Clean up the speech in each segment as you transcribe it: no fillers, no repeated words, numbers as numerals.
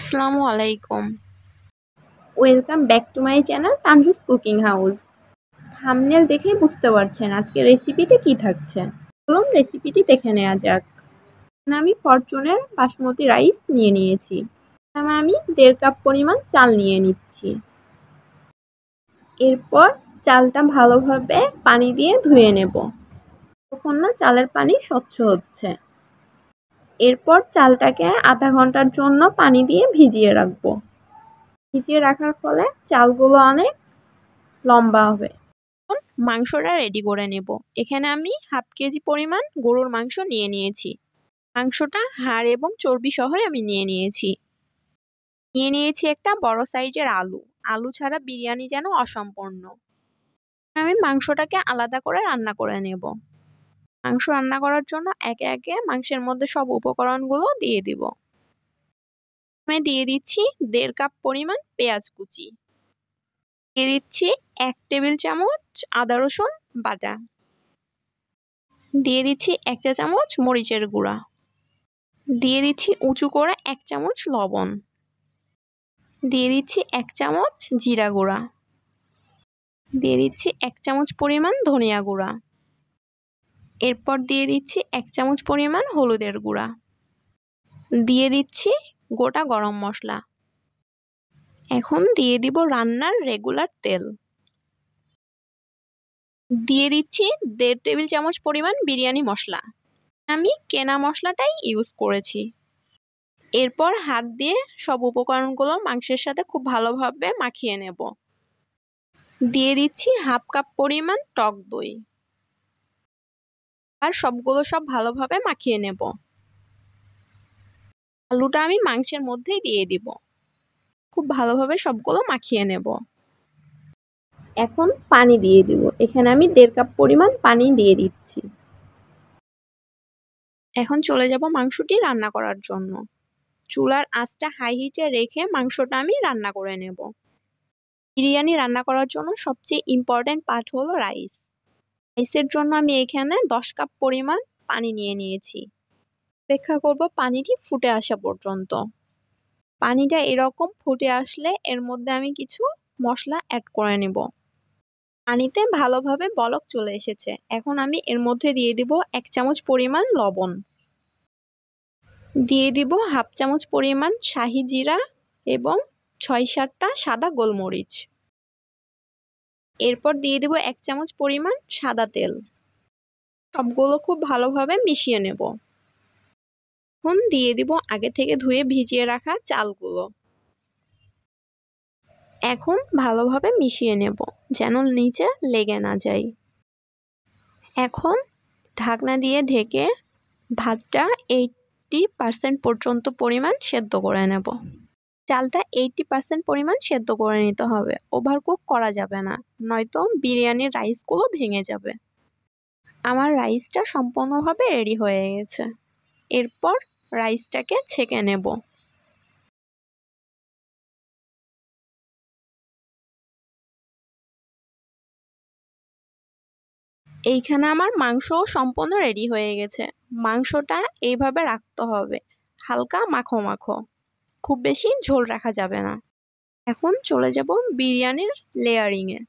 আসসালামু আলাইকুম। Welcome back to my channel Tanju's cooking house. Thumbnail দেখেই বুঝতে পারছেন আজকে রেসিপিতে কি থাকছে। চলুন রেসিপিটি দেখে নেওয়া যাক। এখানে আমি ফরচুনের বাসমতি রাইস নিয়ে নিয়েছি। এখানে আমি 1.5 কাপ পরিমাণ চাল নিয়ে নিচ্ছি। এরপর চালটা ভালোভাবে পানি দিয়ে ধুয়ে নেব, তখন না চালের পানি স্বচ্ছ হচ্ছে। এরপর চালটাকে আধা ঘন্টার জন্য পানি দিয়ে ভিজিয়ে রাখবো। ভিজিয়ে রাখার ফলে চালগুলো অনেক লম্বা হবে। এখন মাংসটা রেডি করে নেব। এখানে আমি হাফ কেজি পরিমাণ গরুর মাংস নিয়ে নিয়েছি। মাংসটা হাড় এবং চর্বি সহ আমি নিয়ে নিয়েছি। একটা বড় সাইজের আলু। আলু ছাড়া বিরিয়ানি যেন অসম্পূর্ণ। আমি মাংসটাকে আলাদা করে রান্না করে নেব। মাংস রান্না করার জন্য একে একে মাংসের মধ্যে সব উপকরণগুলো দিয়ে দিব। আমি দিয়ে দিচ্ছি 1.5 কাপ পরিমাণ পেঁয়াজ কুচি। দিয়ে দিচ্ছি 1 টেবিল চামচ আদা রসুন বাটা। দিয়ে দিচ্ছি 1 চা চামচ মরিচের গুঁড়া। দিয়ে দিচ্ছি উঁচু করে 1 চামচ লবণ। দিয়ে দিচ্ছি 1 চামচ জিরা গুঁড়া। দিয়ে দিচ্ছি 1 চামচ পরিমাণ ধনিয়া গুঁড়া। এরপর দিয়ে দিচ্ছি 1 চামচ পরিমাণ হলুদের গুঁড়া। দিয়ে দিচ্ছি গোটা গরম মশলা। এখন দিয়ে দিব রান্নার রেগুলার তেল। দিয়ে দিচ্ছি 1.5 টেবিল চামচ পরিমাণ বিরিয়ানি মশলা। আমি কেনা মশলাটাই ইউজ করেছি। এরপর হাত দিয়ে সব উপকরণগুলো মাংসের সাথে খুব ভালোভাবে মাখিয়ে নেব। দিয়ে দিচ্ছি হাফ কাপ পরিমাণ টক দই। আর সবগুলো ভালোভাবে মাখিয়ে নেব। আলুটা আমি মাংসের মধ্যেই দিয়ে দিব। খুব ভালোভাবে সবগুলো মাখিয়ে নেব। এখন পানি দিয়ে দিব। এখানে আমি 1.5 কাপ পরিমাণ পানি দিয়ে দিচ্ছি। এখন চলে যাব মাংসটি রান্না করার জন্য। চুলার আঁচটা হাই হিটে রেখে মাংসটা আমি রান্না করে নেব। বিরিয়ানি রান্না করার জন্য সবচেয়ে ইম্পর্টেন্ট পার্ট হলো রাইস। রাইসের জন্য আমি এখানে 10 কাপ পরিমাণ পানি নিয়ে নিয়েছি। অপেক্ষা করব পানিটি ফুটে আসা পর্যন্ত। পানিটা এরকম ফুটে আসলে এর মধ্যে আমি কিছু মশলা অ্যাড করে নেব। পানিতে ভালোভাবে বলক চলে এসেছে। এখন আমি এর মধ্যে দিয়ে দিব 1 চামচ পরিমাণ লবণ। দিয়ে দিব হাফ চামচ পরিমাণ শাহি জিরা এবং 6-7টা সাদা গোলমরিচ। এরপর দিয়ে দিব 1 চামচ পরিমাণ সাদা তেল। সবগুলো খুব ভালোভাবে মিশিয়ে নেব। এখন দিয়ে দিব আগে থেকে ধুয়ে ভিজিয়ে রাখা চালগুলো। এখন ভালোভাবে মিশিয়ে নেব যেন নিচে লেগে না যায়। এখন ঢাকনা দিয়ে ঢেকে ভাতটা 80% পর্যন্ত পরিমাণ সেদ্ধ করে নেব। চালটা 80% পরিমাণ সেদ্ধ করে নিতে হবে। ওভারকুক করা যাবে না, নয়তো বিরিয়ানির রাইসগুলো ভেঙে যাবে। আমার রাইসটা সম্পূর্ণভাবে রেডি হয়ে গেছে। এরপর রাইসটাকে ছেঁকে নেব। এইখানে আমার মাংসও সম্পূর্ণ রেডি হয়ে গেছে। মাংসটা এইভাবে রাখতে হবে, হালকা মাখো মাখো, খুব বেশি ঝোল রাখা যাবে না। এখন চলে যাব বিরিয়ানির লেয়ারিংয়ে।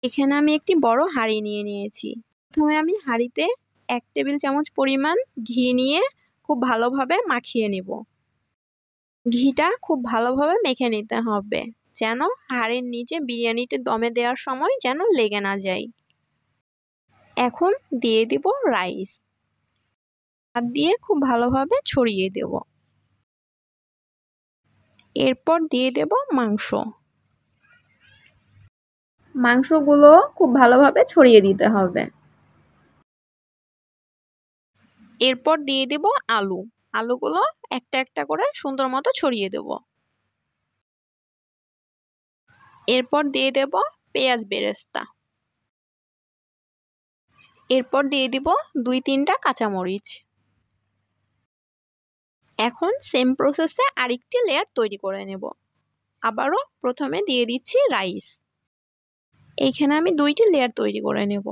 এখানে আমি একটি বড় হাঁড়ি নিয়ে নিয়েছি। প্রথমে আমি হাঁড়িতে 1 টেবিল চামচ পরিমাণ ঘি নিয়ে খুব ভালোভাবে মাখিয়ে নেব। ঘিটা খুব ভালোভাবে মেখে নিতে হবে যেন হাঁড়ির নিচে বিরিয়ানিতে দমে দেওয়ার সময় যেন লেগে না যায়। এখন দিয়ে দিব রাইস। হাত দিয়ে খুব ভালোভাবে ছড়িয়ে দেব। এরপর দিয়ে দেব মাংস। মাংসগুলো খুব ভালোভাবে ছড়িয়ে দিতে হবে। এরপর দিয়ে দেব আলু। আলুগুলো একটা একটা করে সুন্দর মতো ছড়িয়ে দেব। এরপর দিয়ে দেব পেঁয়াজ বেরেস্তা। এরপর দিয়ে দিব 2-3টা কাঁচামরিচ। এখন সেম প্রসেসে আরেকটি লেয়ার তৈরি করে নেব। আবারও প্রথমে দিয়ে দিচ্ছি রাইস। এইখানে আমি 2টি লেয়ার তৈরি করে নেব।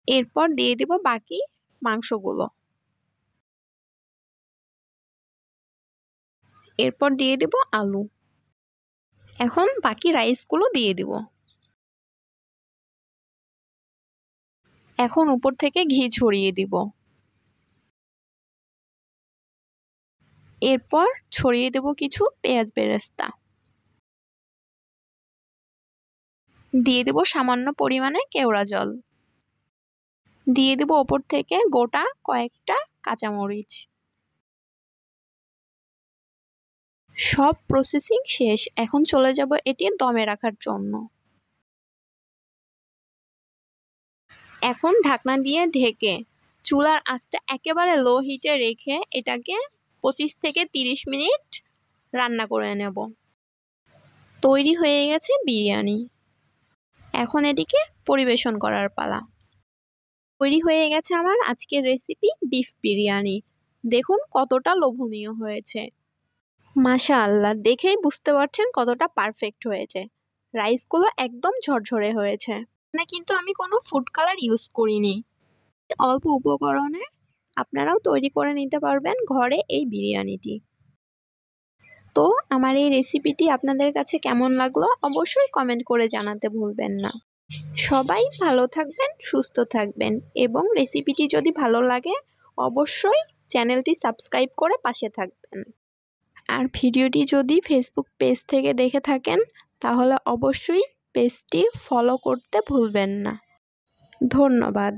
এরপর দিয়ে দিব বাকি মাংসগুলো। এরপর দিয়ে দেব আলু। এখন বাকি রাইসগুলো দিয়ে দিব। এখন উপর থেকে ঘি ছড়িয়ে দিব। এরপর ছড়িয়ে দেব কিছু পেঁয়াজ বেরেস্তা। দিয়ে দেব সামান্য পরিমাণে কেওড়া জল। দিয়ে দেব ওপর থেকে গোটা কয়েকটা কাঁচামরিচ। সব প্রসেসিং শেষ, এখন চলে যাব এটি দমে রাখার জন্য। এখন ঢাকনা দিয়ে ঢেকে চুলার আঁচটা একেবারে লো হিটে রেখে এটাকে 25 থেকে 30 মিনিট রান্না করে নেব। তৈরি হয়ে গেছে বিরিয়ানি। এখন এটিকে পরিবেশন করার পালা। তৈরি হয়ে গেছে আমার আজকের রেসিপি বিফ বিরিয়ানি। দেখুন কতটা লোভনীয় হয়েছে। মাশাআল্লাহ, দেখেই বুঝতে পারছেন কতটা পারফেক্ট হয়েছে। রাইসগুলো একদম ঝরঝরে হয়েছে। না, কিন্তু আমি কোনো ফুড কালার ইউজ করিনি। অল্প উপকরণে আপনারাও তৈরি করে নিতে পারবেন ঘরে এই বিরিয়ানিটি। তো আমার এই রেসিপিটি আপনাদের কাছে কেমন লাগলো অবশ্যই কমেন্ট করে জানাতে ভুলবেন না। সবাই ভালো থাকবেন, সুস্থ থাকবেন এবং রেসিপিটি যদি ভালো লাগে অবশ্যই চ্যানেলটি সাবস্ক্রাইব করে পাশে থাকবেন। আর ভিডিওটি যদি ফেসবুক পেজ থেকে দেখে থাকেন তাহলে অবশ্যই পেজটি ফলো করতে ভুলবেন না। ধন্যবাদ।